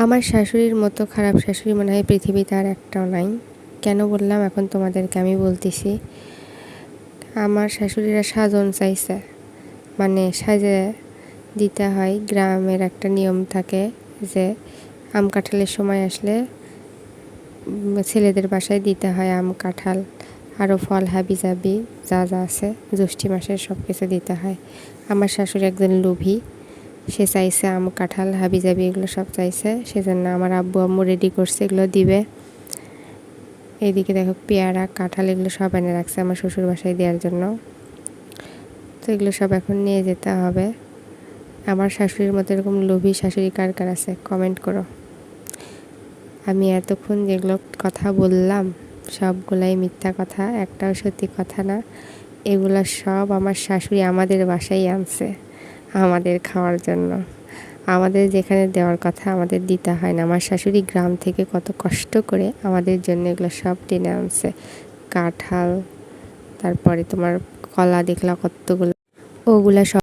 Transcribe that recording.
আমার শাশুড়ির মতো খারাপ শাশুড়ি মনে হয় পৃথিবীতে আর একটাও নাই। কেন বললাম এখন তোমাদেরকে আমি বলতেছি। আমার শাশুড়িরা সাজন চাইছে, মানে সাজে দিতে হয়। গ্রামের একটা নিয়ম থাকে যে আম কাঁঠালের সময় আসলে ছেলেদের বাসায় দিতে হয় আম কাঁঠাল, আরও ফল হাবি জাবি যা যা আছে জ্যৈষ্ঠী মাসের সব কিছু দিতে হয়। আমার শাশুড়ি একজন লোভী, সে চাইছে আম কাঁঠাল হাবি জাবি এগুলো সব চাইছে, সেজন্য আমার আব্বু আম্মু রেডি করছে এগুলো দিবে। এইদিকে দেখো পেয়ারা কাঁঠাল এগুলো সব এনে রাখছে আমার শ্বশুর বাসায় দেওয়ার জন্য। তো এগুলো সব এখন নিয়ে যেতে হবে। আমার শাশুড়ির মতো এরকম লোভী শাশুড়ি কার কার আছে কমেন্ট করো। আমি এতক্ষণ যেগুলো কথা বললাম সবগুলাই মিথ্যা কথা, একটাও সত্যি কথা না। এগুলো সব আমার শাশুড়ি আমাদের বাসায় আনছে আমাদের খাওয়ার জন্য। আমাদের যেখানে দেওয়ার কথা আমাদের দিতে হয় না। আমার শাশুড়ি গ্রাম থেকে কত কষ্ট করে আমাদের জন্য এগুলো সব টেনে আনছে। কাঁঠাল, তারপরে তোমার কলা দেখলা কতগুলো, ওগুলা সব